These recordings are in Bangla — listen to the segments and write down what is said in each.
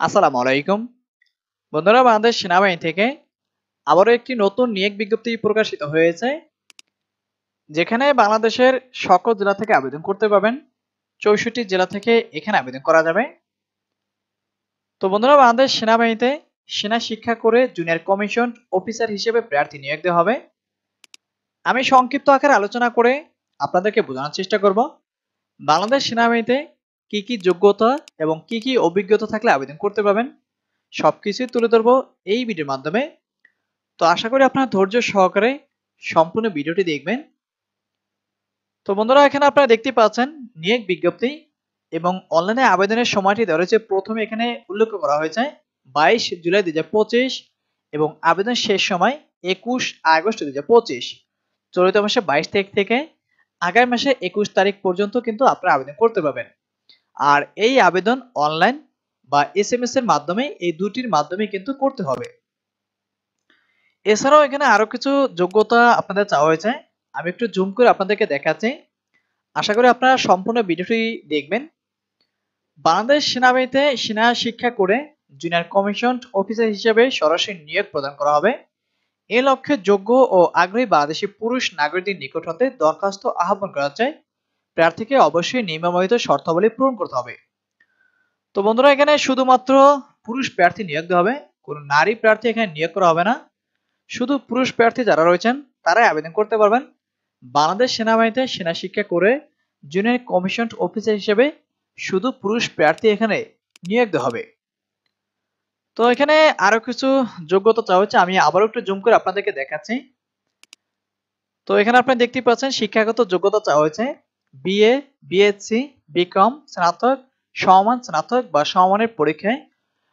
আসসালামু আলাইকুম। বন্ধুরা, বাংলাদেশ সেনাবাহিনী থেকে আবারও একটি নতুন নিয়োগ বিজ্ঞপ্তি প্রকাশিত হয়েছে, যেখানে বাংলাদেশের সকল জেলা থেকে আবেদন করতে পারবেন। ৬৪ জেলা থেকে এখানে আবেদন করা যাবে। তো বন্ধুরা, বাংলাদেশ সেনাবাহিনীতে সেনা শিক্ষা করে জুনিয়র কমিশন অফিসার হিসেবে প্রার্থী নিয়োগ দেওয়া হবে। আমি সংক্ষিপ্ত আকারে আলোচনা করে আপনাদেরকে বোঝানোর চেষ্টা করব বাংলাদেশ সেনাবাহিনীতে কি কি যোগ্যতা এবং কি কি অভিজ্ঞতা থাকলে আবেদন করতে পারবেন, সবকিছুই তুলে ধরবো এই ভিডিওর মাধ্যমে। তো আশা করি আপনারা ধৈর্য সহকারে সম্পূর্ণ ভিডিওটি দেখবেন। তো বন্ধুরা, এখানে আপনারা দেখতে পাচ্ছেন নিয়োগ বিজ্ঞপ্তি এবং অনলাইনে আবেদনের সময়টি দেওয়া রয়েছে। প্রথমে এখানে উল্লেখ করা হয়েছে 22 জুলাই 2025 এবং আবেদন শেষ সময় 21 আগস্ট 2025। চলিত মাসে 22 তারিখ থেকে আগামী মাসে 21 তারিখ পর্যন্ত কিন্তু আপনারা আবেদন করতে পারবেন। আর এই আবেদন অনলাইন বা এসএমএস এর মাধ্যমে, এই দুটির মাধ্যমে কিন্তু করতে হবে। এছাড়াও এখানে আরো কিছু যোগ্যতা আপনাদের চাওয়া হয়েছে। আমি একটু জুম করে আপনাদেরকে দেখাচ্ছি। আশা করি আপনারা সম্পূর্ণ ভিডিওটি দেখবেন। বাংলাদেশ সেনাবাহিনীতে সেনা শিক্ষা করে জুনিয়র কমিশন অফিসার হিসেবে সরাসরি নিয়োগ প্রদান করা হবে। এ লক্ষ্যে যোগ্য ও আগ্রহী বাংলাদেশি পুরুষ নাগরিকদের নিকট হতে দরখাস্ত আহ্বান করা যায়। প্রার্থীকে অবশ্যই নিয়মাবলিত শর্তাবলী পূরণ করতে হবে। তো বন্ধুরা, এখানে শুধুমাত্র পুরুষ প্রার্থী নিয়োগ দেওয়া হবে, কোনো নারী প্রার্থী এখানে নিয়োগ করা হবে না। শুধু পুরুষ প্রার্থী যারা রয়েছেন তারাই আবেদন করতে পারবেন। বাংলাদেশ সেনাবাহিনীতে সেনা শিক্ষা করে জুনিয়র কমিশন অফিসার হিসেবে শুধু পুরুষ প্রার্থী এখানে নিয়োগ দেওয়া হবে। তো এখানে আরো কিছু যোগ্যতা চাওয়া হচ্ছে, আমি আবারও একটু জুম করে আপনাদেরকে দেখাচ্ছি। তো এখানে আপনারা দেখতে পাচ্ছেন শিক্ষাগত যোগ্যতা চাওয়া হয়েছে বিএ, বিএসসি, বিকম, স্নাতক, সমমান স্নাতক বা সমমানের পরীক্ষায়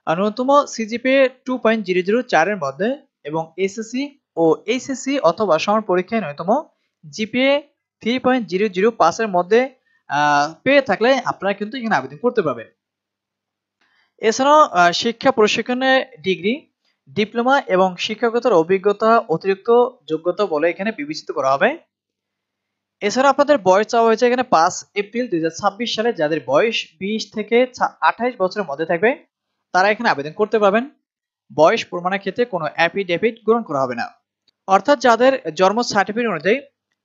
ন্যূনতম সিজিপিএ 2.004 এর মধ্যে এবং এসএসসি ও এইচএসসি অথবা সমান পরীক্ষায় ন্যূনতম জিপিএ 3.005 এর মধ্যে পেয়ে থাকলে আপনারা কিন্তু এখানে আবেদন করতে পারবেন। এছাড়াও শিক্ষা প্রশিক্ষণে ডিগ্রি, ডিপ্লোমা এবং শিক্ষকতার অভিজ্ঞতা অতিরিক্ত যোগ্যতা বলে এখানে বিবেচিত করা হবে। এছাড়া আপনাদের বয়স চাওয়া হয়েছে এখানে 5 এপ্রিল 2026 সালে যাদের বয়স 20 থেকে 28 বছরের মধ্যে থাকবে তারা এখানে আবেদন করতে পারবেন। বয়স প্রমাণের ক্ষেত্রে কোনো অ্যাফিডেভিট গ্রহণ করা হবে না। অর্থাৎ যাদের জন্ম সার্টিফিকেট অনুযায়ী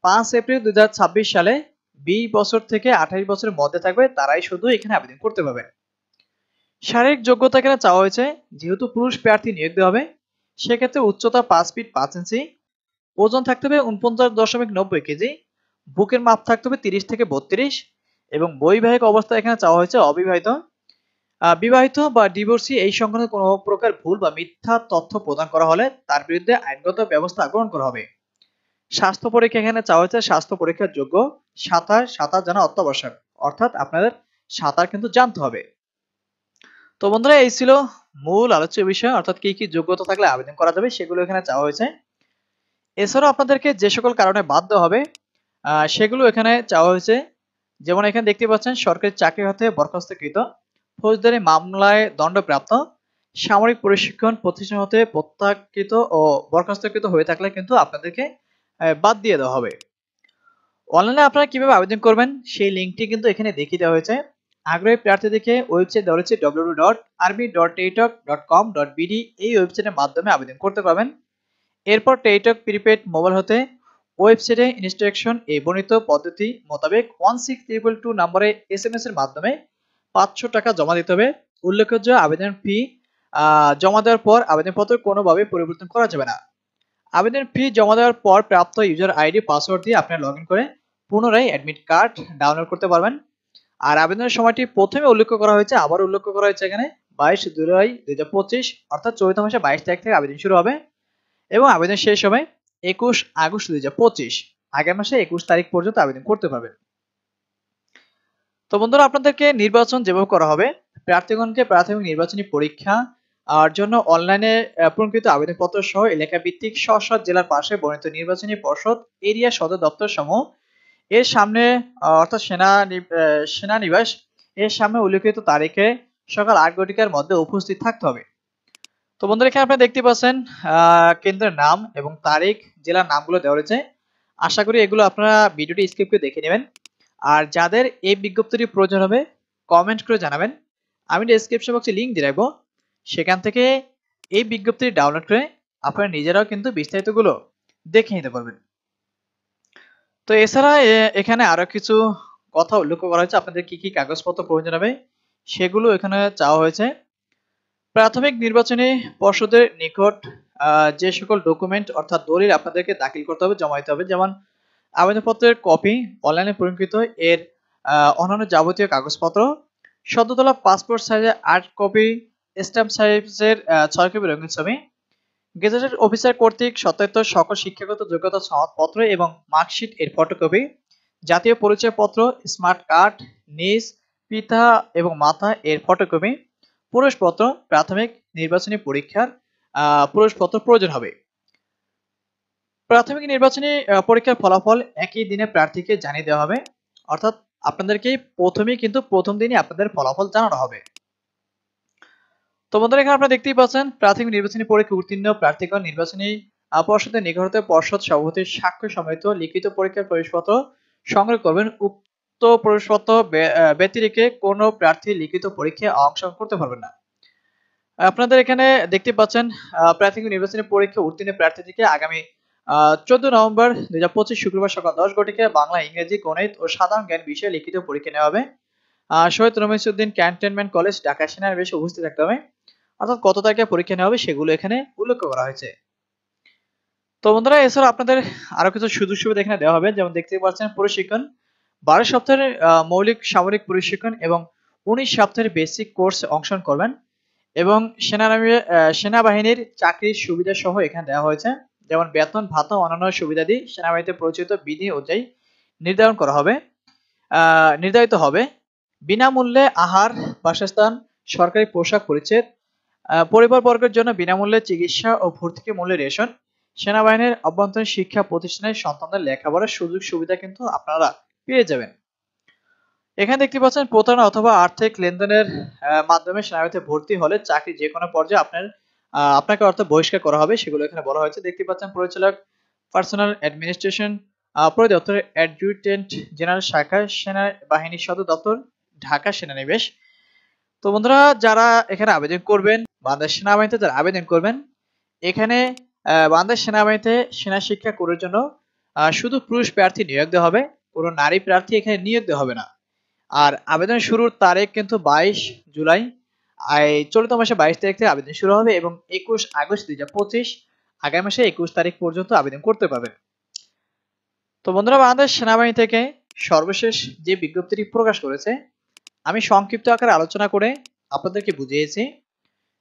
5 এপ্রিল 2026 সালে 20 বছর থেকে 28 বছরের মধ্যে থাকবে তারাই শুধু এখানে আবেদন করতে পারবেন। শারীরিক যোগ্যতা এখানে চাওয়া হয়েছে, যেহেতু পুরুষ প্রার্থী নিয়োগ দেওয়া হবে সেক্ষেত্রে উচ্চতা 5 ফিট 5 ইঞ্চি, ওজন থাকতে হবে 49.90 কেজি, বুকের মাপ থাকতে হবে 30 থেকে 32 এবং বৈবাহিক অবস্থা এখানে চাওয়া হয়েছে অবিবাহিত। বিবাহিত বা ডিভোর্সি এই সংক্রান্ত কোনো প্রকার ভুল বা মিথ্যা তথ্য প্রদান করা হলে তার বিরুদ্ধে আইনগত ব্যবস্থা গ্রহণ করা হবে। স্বাস্থ্য পরীক্ষা এখানে চাওয়া হয়েছে স্বাস্থ্য পরীক্ষার যোগ্য, সাঁতার জানা অত্যাবশ্যক, অর্থাৎ আপনাদের সাঁতার কিন্তু জানতে হবে। তো বন্ধুরা, এই ছিল মূল আলোচ্য বিষয়, অর্থাৎ কি কি যোগ্যতা থাকলে আবেদন করা যাবে সেগুলো এখানে চাওয়া হয়েছে। এছাড়াও আপনাদেরকে যে সকল কারণে বাধ্য হবে সেগুলো এখানে চাওয়া হয়েছে। যেমন এখানে দেখতে পাচ্ছেন সরকারি চাকরি হতে বরখাস্তকৃত, ফৌজদারি মামলায় দণ্ডপ্রাপ্ত, সামরিক প্রশিক্ষণ প্রতিষ্ঠান হতে প্রত্যাখ্যিত ও বরখাস্তকৃত হয়ে থাকলে কিন্তু আপনাদেরকে বাদ দিয়ে দেওয়া হবে। অনলাইনে আপনারা কিভাবে আবেদন করবেন সেই লিঙ্কটি কিন্তু এখানে দেখিয়ে দেওয়া হয়েছে। আগ্রহী প্রার্থীদেরকে ওয়েবসাইট দেওয়া হয়েছে www.army.টেলিটক.com.bd। এই ওয়েবসাইটের মাধ্যমে আবেদন করতে পারবেন। এরপর টেলিটক প্রিপেড মোবাইল হতে ওয়েবসাইটে ইনস্ট্রাকশন এ বর্ণিত পদ্ধতি মোতাবেক 16222 নম্বরে এসএমএস এর মাধ্যমে 500 টাকা জমা দিতে হবে। উল্লেখ্য আবেদন ফি জমা দেওয়ার পর আবেদনপত্র কোনোভাবে পরিবর্তন করা যাবে না। আবেদন ফি জমা দেওয়ার পর প্রাপ্ত ইউজার আইডি পাসওয়ার্ড দিয়ে আপনি লগইন করে পুনরায় অ্যাডমিট কার্ড ডাউনলোড করতে পারবেন। আর আবেদনের সময়টি প্রথমে উল্লেখ করা হয়েছে, আবার উল্লেখ করা হয়েছে এখানে 22 জুলাই 2025, অর্থাৎ চলিত মাসে 22 তারিখ থেকে আবেদন শুরু হবে এবং আবেদন শেষ হবে 21 আগস্ট 2025। আগামী মাসে 21 তারিখ পর্যন্ত আবেদন করতে পারবেন। তো বন্ধুরা, আপনাদেরকে নির্বাচন যেভাবে করা হবে, প্রার্থীগণকে প্রাথমিক নির্বাচনী পরীক্ষা জন্য অনলাইনে পূরণকৃত আবেদনপত্র সহ এলাকা ভিত্তিক স্ব জেলার পাশে বর্ণিত নির্বাচনী পর্ষদ এরিয়া সদর দপ্তর সমূহ এর সামনে, অর্থাৎ সেনানিবাস এর সামনে উল্লেখিত তারিখে সকাল 8 ঘটিকার মধ্যে উপস্থিত থাকতে হবে। তো বন্ধুরা, এখানে আপনারা দেখতে পাচ্ছেন কেন্দ্রের নাম এবং তারিখ, জেলার নামগুলো দেওয়া রয়েছে। আশা করি এগুলো আপনারা ভিডিওটি স্কিপ করে দেখে নেবেন। আর যাদের এই বিজ্ঞপ্তিটি প্রয়োজন হবে কমেন্ট করে জানাবেন, আমি ডেসক্রিপশন বক্সে লিংক দিয়ে রাখবো। সেখান থেকে এই বিজ্ঞপ্তিটি ডাউনলোড করে আপনারা নিজেরাও কিন্তু বিস্তারিতগুলো দেখে নিতে পারবেন। তো এছাড়া এখানে আরো কিছু কথা উল্লেখ করা হয়েছে, আপনাদের কি কি কাগজপত্র প্রয়োজন হবে সেগুলো এখানে চাওয়া হয়েছে। প্রাথমিক নির্বাচনী পর্ষদের নিকট যে সকল ডকুমেন্ট অর্থাৎ দলিল আপনাদেরকে দাখিল করতে হবে, জমা দিতে হবে, যেমন আবেদনপত্রের কপি, অনলাইনে পরিকৃত এর অন্যান্য যাবতীয় কাগজপত্র, সদ্য তোলা পাসপোর্ট সাইজের 8 কপি, স্ট্যাম্প সাইজের 6 কপি রঙিন ছবি, গেজেটেড অফিসার কর্তৃক সত্যায়িত সকল শিক্ষাগত যোগ্যতা সনদপত্র এবং মার্কশিট এর ফটোকপি, জাতীয় পরিচয়পত্র, স্মার্ট কার্ড, নিজ, পিতা এবং মাতা এর ফটোকপি, প্রবেশপত্র, প্রাথমিক নির্বাচনী পরীক্ষার প্রবেশপত্র প্রয়োজন হবে। প্রাথমিক নির্বাচনী পরীক্ষার ফলাফল একই দিনে প্রার্থীকে জানিয়ে দেওয়া হবে, অর্থাৎ আপনাদেরকে প্রথম দিনই আপনাদের ফলাফল জানানো হবে। তো বন্ধুরা, এখানে আপনারা দেখতেই পাচ্ছেন প্রাথমিক নির্বাচনী পরীক্ষা উত্তীর্ণ প্রার্থীগণ নির্বাচনী পর্ষদের নিকট পর্ষদ সভাপতির সাক্ষ্য সমেত লিখিত পরীক্ষার প্রবেশপত্র সংগ্রহ করবেন। উক্ত প্রবেশপত্র ব্যতিরেকে কোনো প্রার্থী লিখিত পরীক্ষায় অংশগ্রহণ করতে পারবেন না। আপনাদের এখানে দেখতে পাচ্ছেন প্রাথমিক নির্বাচনী পরীক্ষা উত্তীর্ণ প্রার্থীদেরকে আগামী 14 নভেম্বর 2025 শুক্রবার সকাল 10 ঘটিকায় বাংলা, ইংরেজি, গণিত ও সাধারণ জ্ঞান বিষয়ে লিখিত পরীক্ষা নেওয়া হবে। শহীদ রমেশউদ্দিন ক্যান্টনমেন্ট কলেজ, ঢাকা সেনানিবাসে উপস্থিত থাকতে হবে। অর্থাৎ কত তারিখে পরীক্ষা নেওয়া হবে সেগুলো এখানে উল্লেখ করা হয়েছে। তো বন্ধুরা, এছাড়া আপনাদের আরো কিছু সুযোগ সুবিধা এখানে দেওয়া হবে, যেমন দেখতে পাচ্ছেন প্রশিক্ষণ 12 সপ্তাহের মৌলিক সামরিক প্রশিক্ষণ এবং 19 সপ্তাহের বেসিক কোর্সে অংশগ্রহণ করবেন এবং সেনাবাহিনীর চাকরির সুবিধা সহ এখানে দেওয়া হয়েছে, যেমন বেতন ভাতা অন্যান্য সুবিধাদি সেনাবাহিনীতে প্রচলিত বিধি অনুযায়ী নির্ধারিত হবে। বিনামূল্যে আহার, বাসস্থান, সরকারি পোশাক পরিচ্ছদ, পরিবারবর্গের জন্য বিনামূল্যে চিকিৎসা ও ভর্তুকি মূল্যে রেশন, সেনাবাহিনীর অভ্যন্তরীণ শিক্ষা প্রতিষ্ঠানের সন্তানদের লেখাপড়ার সুযোগ সুবিধা কিন্তু আপনারা পেয়ে যাবেন। এখানে দেখতে পাচ্ছেন প্রতারণা অথবা আর্থিক লেনদেনের মাধ্যমে সেনাবাহিনীতে ভর্তি হলে চাকরি যে কোনো পর্যায়ে আপনাকে অর্থ বহিষ্কার করা হবে, সেগুলো এখানে বলা হয়েছে। দেখতে পাচ্ছেন পরিচালক, পার্সোনাল অ্যাডমিনিস্ট্রেশন পরিদপ্তরের অ্যাডজুটেন্ট জেনারেল শাখা, সেনাবাহিনী সদর দপ্তর, ঢাকা সেনানিবাস। তো বন্ধুরা, যারা এখানে আবেদন করবেন, বাংলাদেশ সেনাবাহিনীতে যারা আবেদন করবেন, এখানে বাংলাদেশ সেনাবাহিনীতে সেনা শিক্ষা কোর্সের জন্য শুধু পুরুষ প্রার্থী নিয়োগ দেওয়া হবে, কোনো নারী প্রার্থী এখানে নিয়োগ দেওয়া হবে না। আর আবেদন শুরুর তারিখ কিন্তু 22 জুলাই, চলিত মাসে 22 তারিখ থেকে আবেদন শুরু হবে এবং 21 আগস্ট 2025 আগামী মাসে 21 তারিখ পর্যন্ত আবেদন করতে পারবেন। তো বন্ধুরা, বাংলাদেশ সেনাবাহিনী থেকে সর্বশেষ যে বিজ্ঞপ্তিটি প্রকাশ করেছে আমি সংক্ষিপ্ত আকারে আলোচনা করে আপনাদেরকে বুঝিয়েছি।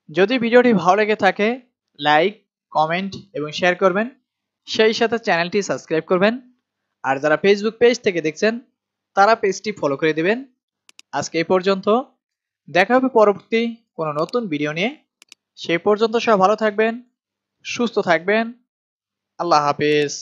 যদি ভিডিওটি ভালো লেগে থাকে লাইক, কমেন্ট এবং শেয়ার করবেন, সেই সাথে চ্যানেলটি সাবস্ক্রাইব করবেন। আর যারা ফেসবুক পেজ থেকে দেখছেন তারা পেজটি ফলো করে দিবেন। আজকে এই পর্যন্ত, দেখা হবে পরবর্তী কোনো নতুন ভিডিও নিয়ে। সেই পর্যন্ত সবাই ভালো থাকবেন, সুস্থ থাকবেন। আল্লাহ হাফেজ।